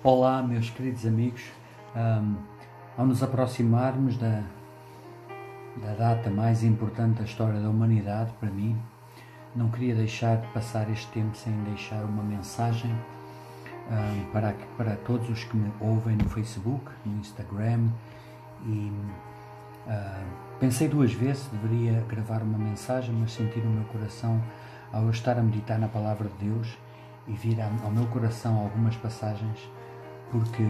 Olá, meus queridos amigos. Ao nos aproximarmos da data mais importante da história da humanidade, para mim, não queria deixar de passar este tempo sem deixar uma mensagem para todos os que me ouvem no Facebook, no Instagram. E pensei duas vezes se deveria gravar uma mensagem, mas senti no meu coração, ao eu estar a meditar na Palavra de Deus e vir ao meu coração algumas passagens, porque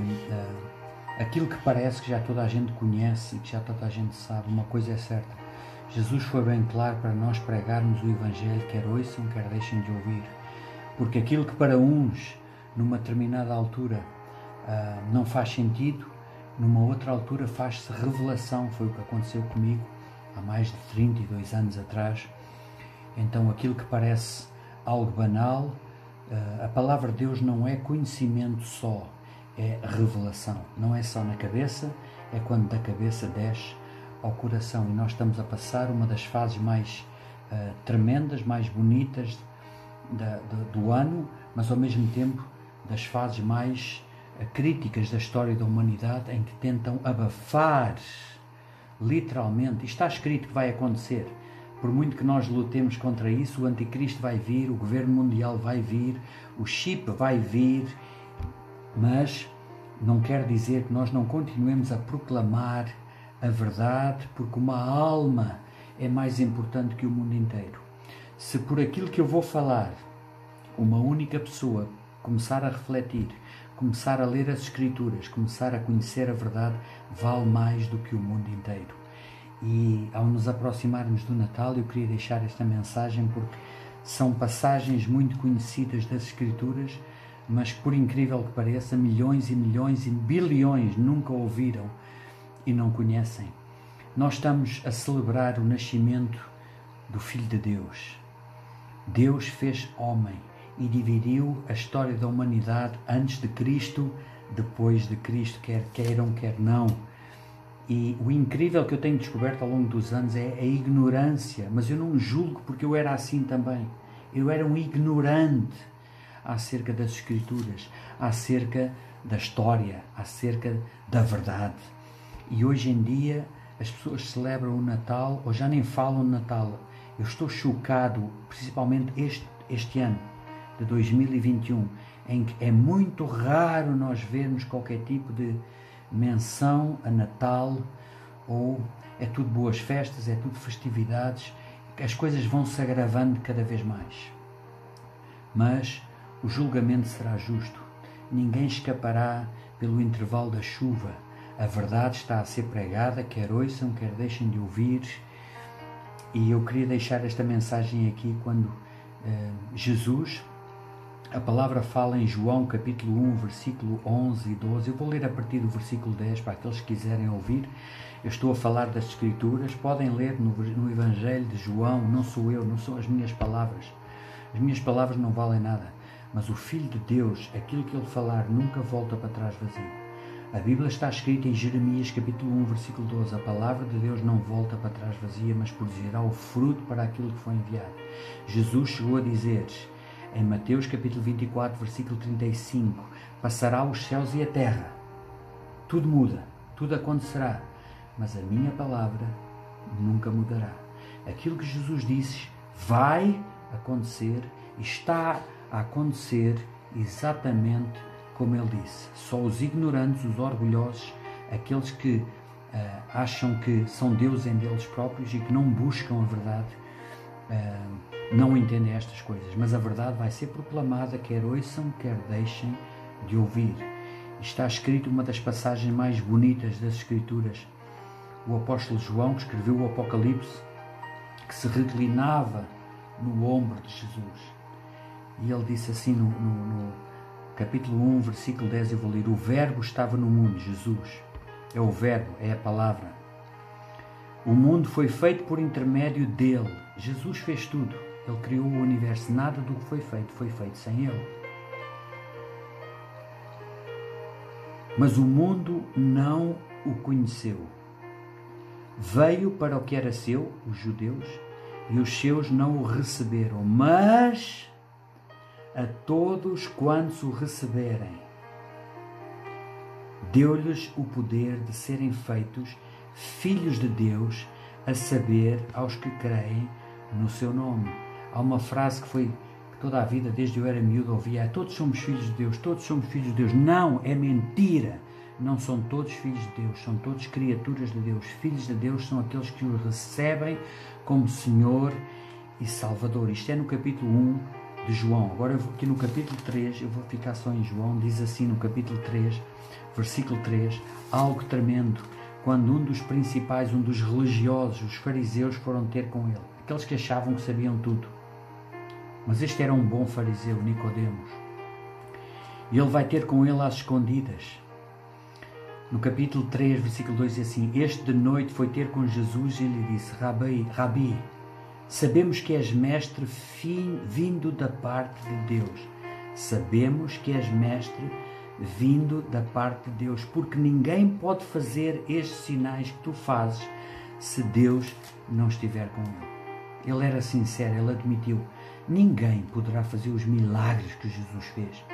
aquilo que parece que já toda a gente conhece e que já toda a gente sabe, uma coisa é certa: Jesus foi bem claro para nós pregarmos o Evangelho, quer ouçam, quer deixem de ouvir, porque aquilo que para uns, numa determinada altura, não faz sentido, numa outra altura faz-se revelação. Foi o que aconteceu comigo há mais de 32 anos atrás. Então aquilo que parece algo banal, a Palavra de Deus não é conhecimento só, é revelação. Não é só na cabeça, é quando da cabeça desce ao coração. E nós estamos a passar uma das fases mais tremendas, mais bonitas do ano, mas ao mesmo tempo das fases mais críticas da história da humanidade, em que tentam abafar, literalmente. Está escrito que vai acontecer. Por muito que nós lutemos contra isso, o anticristo vai vir, o governo mundial vai vir, o chip vai vir, mas não quer dizer que nós não continuemos a proclamar a verdade, porque uma alma é mais importante que o mundo inteiro. Se por aquilo que eu vou falar, uma única pessoa começar a refletir, começar a ler as Escrituras, começar a conhecer a verdade, vale mais do que o mundo inteiro. E ao nos aproximarmos do Natal, eu queria deixar esta mensagem, porque são passagens muito conhecidas das Escrituras, mas por incrível que pareça, milhões e milhões e bilhões nunca ouviram e não conhecem. Nós estamos a celebrar o nascimento do Filho de Deus. Deus fez homem e dividiu a história da humanidade antes de Cristo, depois de Cristo, quer queiram, quer não. E o incrível que eu tenho descoberto ao longo dos anos é a ignorância, mas eu não julgo, porque eu era assim também. Eu era um ignorante acerca das Escrituras, acerca da história, acerca da verdade. E hoje em dia as pessoas celebram o Natal ou já nem falam de Natal. Eu estou chocado, principalmente este ano de 2021, em que é muito raro nós vermos qualquer tipo de menção a Natal, ou é tudo boas festas, é tudo festividades. As coisas vão se agravando cada vez mais. Mas o julgamento será justo. Ninguém escapará pelo intervalo da chuva. A verdade está a ser pregada, quer ouçam, quer deixem de ouvir. E eu queria deixar esta mensagem aqui quando Jesus, a palavra fala em João capítulo 1, versículo 11 e 12. Eu vou ler a partir do versículo 10 para aqueles que quiserem ouvir. Eu estou a falar das Escrituras. Podem ler no Evangelho de João. Não sou eu, não são as minhas palavras. As minhas palavras não valem nada. Mas o Filho de Deus, aquilo que Ele falar, nunca volta para trás vazio. A Bíblia está escrita em Jeremias capítulo 1, versículo 12. A palavra de Deus não volta para trás vazia, mas produzirá o fruto para aquilo que foi enviado. Jesus chegou a dizer, em Mateus capítulo 24, versículo 35, passará os céus e a terra. Tudo muda, tudo acontecerá, mas a minha palavra nunca mudará. Aquilo que Jesus disse vai acontecer, está a acontecer exatamente como Ele disse. Só os ignorantes, os orgulhosos, aqueles que acham que são Deus em deles próprios e que não buscam a verdade, não entendem estas coisas. Mas a verdade vai ser proclamada, quer ouçam, quer deixem de ouvir. Está escrito uma das passagens mais bonitas das Escrituras. O apóstolo João, que escreveu o Apocalipse, que se reclinava no ombro de Jesus. E ele disse assim no capítulo 1, versículo 10, eu vou ler: o Verbo estava no mundo. Jesus é o Verbo, é a palavra. O mundo foi feito por intermédio dele. Jesus fez tudo. Ele criou o universo. Nada do que foi feito sem ele. Mas o mundo não o conheceu. Veio para o que era seu, os judeus, e os seus não o receberam. Mas a todos quantos o receberem, deu-lhes o poder de serem feitos filhos de Deus, a saber, aos que creem no seu nome. Há uma frase que toda a vida, desde eu era miúdo, ouvia: todos somos filhos de Deus, todos somos filhos de Deus. Não, é mentira. Não são todos filhos de Deus, são todos criaturas de Deus. Filhos de Deus são aqueles que o recebem como Senhor e Salvador. Isto é no capítulo 1 de João. Agora aqui no capítulo 3, eu vou ficar só em João, diz assim no capítulo 3, versículo 3, algo tremendo, quando um dos principais, um dos religiosos, os fariseus, foram ter com ele, aqueles que achavam que sabiam tudo. Mas este era um bom fariseu, Nicodemos, e ele vai ter com ele às escondidas. No capítulo 3, versículo 2, diz assim: este de noite foi ter com Jesus e lhe disse: Rabi, sabemos que és mestre vindo da parte de Deus. Sabemos que és mestre vindo da parte de Deus, porque ninguém pode fazer estes sinais que tu fazes se Deus não estiver com ele. Ele era sincero, ele admitiu: ninguém poderá fazer os milagres que Jesus fez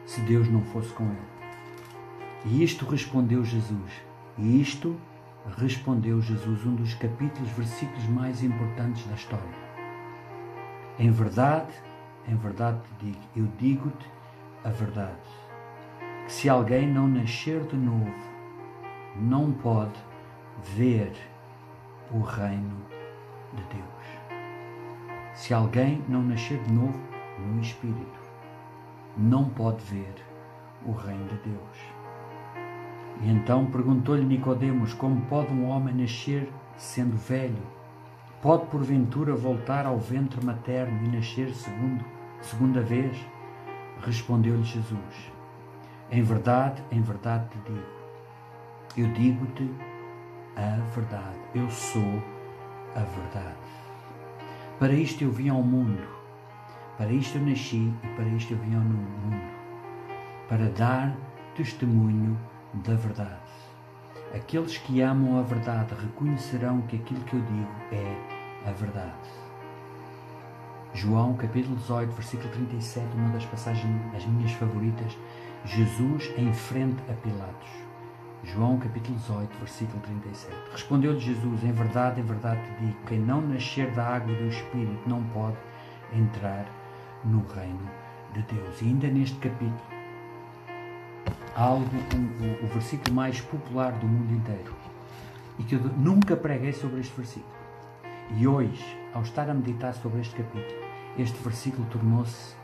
se Deus não fosse com ele. E isto respondeu Jesus. Um dos capítulos, versículos mais importantes da história. Em verdade te digo, eu digo-te a verdade, que se alguém não nascer de novo, não pode ver o reino de Deus. Se alguém não nascer de novo no Espírito, não pode ver o reino de Deus. E então perguntou-lhe Nicodemos: como pode um homem nascer sendo velho? Pode porventura voltar ao ventre materno e nascer segunda vez? Respondeu-lhe Jesus: em verdade te digo, eu digo-te a verdade, eu sou a verdade. Para isto eu vim ao mundo, para isto eu nasci e para isto eu vim ao mundo, para dar testemunho da verdade. Aqueles que amam a verdade reconhecerão que aquilo que eu digo é a verdade. João capítulo 18, versículo 37, uma das passagens das minhas favoritas, Jesus em frente a Pilatos. João capítulo 18, versículo 37. Respondeu-lhe Jesus: em verdade te digo, quem não nascer da água e do Espírito não pode entrar no reino de Deus. E ainda neste capítulo, o versículo mais popular do mundo inteiro, e que eu nunca preguei sobre este versículo. E hoje, ao estar a meditar sobre este capítulo, este versículo tornou-se,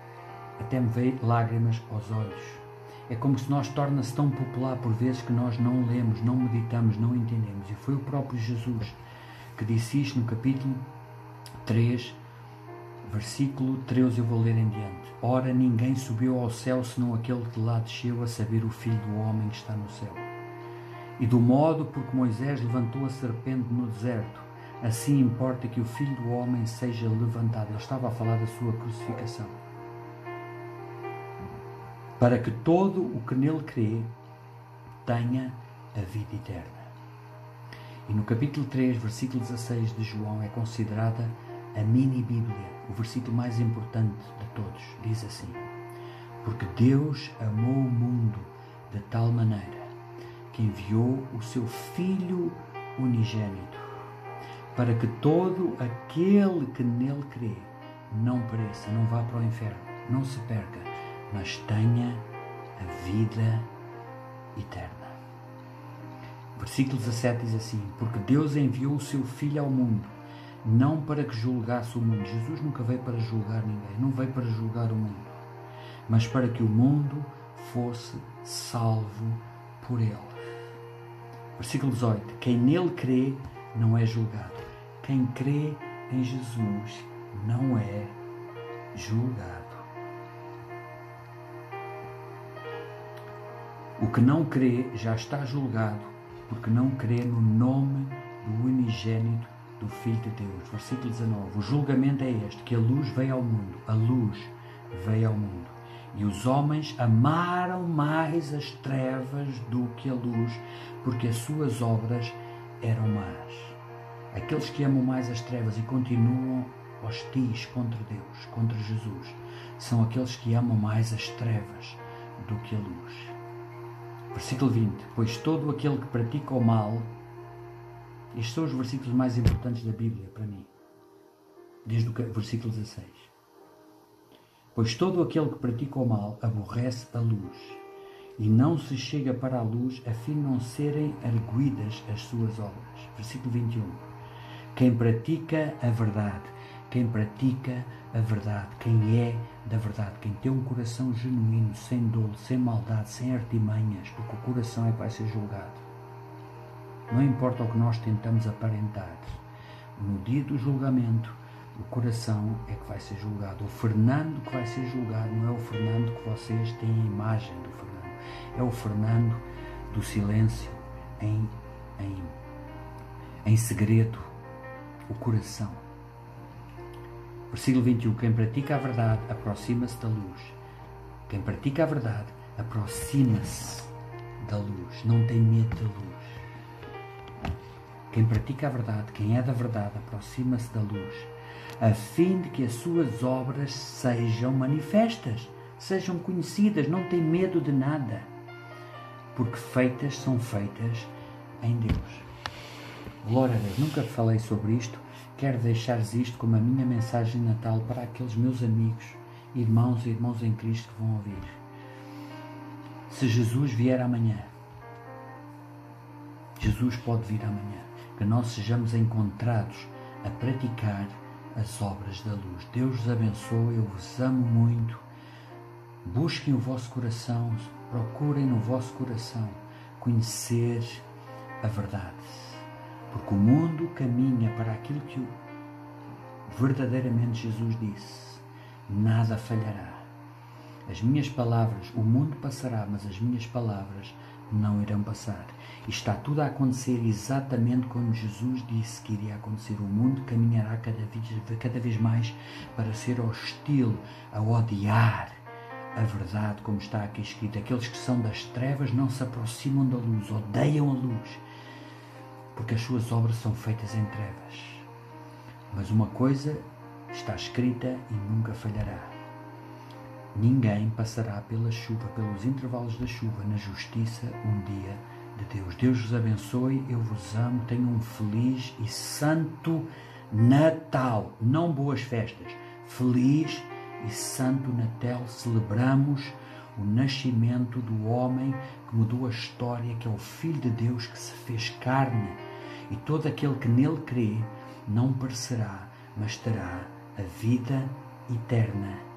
até me veio lágrimas aos olhos. É como se torna-se tão popular por vezes que nós não lemos, não meditamos, não entendemos. E foi o próprio Jesus que disse isto no capítulo 3, versículo 13, eu vou ler em diante. Ora, ninguém subiu ao céu senão aquele que lá desceu, a saber, o Filho do Homem que está no céu. E do modo porque Moisés levantou a serpente no deserto, assim importa que o Filho do Homem seja levantado. Ele estava a falar da sua crucificação. Para que todo o que nele crê tenha a vida eterna. E no capítulo 3, versículo 16 de João, é considerada a mini-bíblia, o versículo mais importante de todos. Diz assim: porque Deus amou o mundo de tal maneira que enviou o seu Filho unigênito, para que todo aquele que nele crê não pereça, não vá para o inferno, não se perca, mas tenha a vida eterna. Versículo 17 diz assim: porque Deus enviou o seu Filho ao mundo, não para que julgasse o mundo. Jesus nunca veio para julgar ninguém, não veio para julgar o mundo, mas para que o mundo fosse salvo por ele. Versículo 18: quem nele crê não é julgado. Quem crê em Jesus não é julgado. O que não crê já está julgado, porque não crê no nome do unigênito do Filho de Deus. Versículo 19: o julgamento é este, que a luz veio ao mundo, e os homens amaram mais as trevas do que a luz, porque as suas obras eram más. Aqueles que amam mais as trevas e continuam hostis contra Deus, contra Jesus, são aqueles que amam mais as trevas do que a luz. Versículo 20. Pois todo aquele que pratica o mal, estes são os versículos mais importantes da Bíblia para mim, desde o versículo 16. Pois todo aquele que pratica o mal aborrece a luz e não se chega para a luz, a fim de não serem arguidas as suas obras. Versículo 21. Quem pratica a verdade, quem pratica a verdade, quem é da verdade, quem tem um coração genuíno, sem dolo, sem maldade, sem artimanhas, porque o coração é que vai ser julgado. Não importa o que nós tentamos aparentar, no dia do julgamento, o coração é que vai ser julgado. O Fernando que vai ser julgado não é o Fernando que vocês têm a imagem do Fernando. É o Fernando do silêncio, em segredo, o coração. Versículo 21. Quem pratica a verdade aproxima-se da luz. Quem pratica a verdade aproxima-se da luz. Não tem medo da luz. Quem pratica a verdade, quem é da verdade, aproxima-se da luz, a fim de que as suas obras sejam manifestas, sejam conhecidas, não tem medo de nada, porque feitas são feitas em Deus. Glória a Deus, nunca falei sobre isto, quero deixar-vos isto como a minha mensagem de Natal para aqueles meus amigos, irmãos e irmãos em Cristo que vão ouvir. Se Jesus vier amanhã, Jesus pode vir amanhã, que nós sejamos encontrados a praticar as obras da luz. Deus vos abençoe, eu vos amo muito. Busquem o vosso coração, procurem no vosso coração conhecer a verdade, porque o mundo caminha para aquilo que verdadeiramente Jesus disse: nada falhará. As minhas palavras, o mundo passará, mas as minhas palavras não irão passar. E está tudo a acontecer exatamente como Jesus disse que iria acontecer. O mundo caminhará cada vez mais para ser hostil, a odiar a verdade, como está aqui escrito. Aqueles que são das trevas não se aproximam da luz, odeiam a luz, porque as suas obras são feitas em trevas. Mas uma coisa está escrita e nunca falhará: ninguém passará pela chuva, pelos intervalos da chuva, na justiça um dia de Deus. Deus vos abençoe, eu vos amo, tenham um feliz e santo Natal, não boas festas, feliz e santo Natal. Celebramos o nascimento do homem que mudou a história, que é o Filho de Deus que se fez carne, e todo aquele que nele crê não perecerá, mas terá a vida eterna.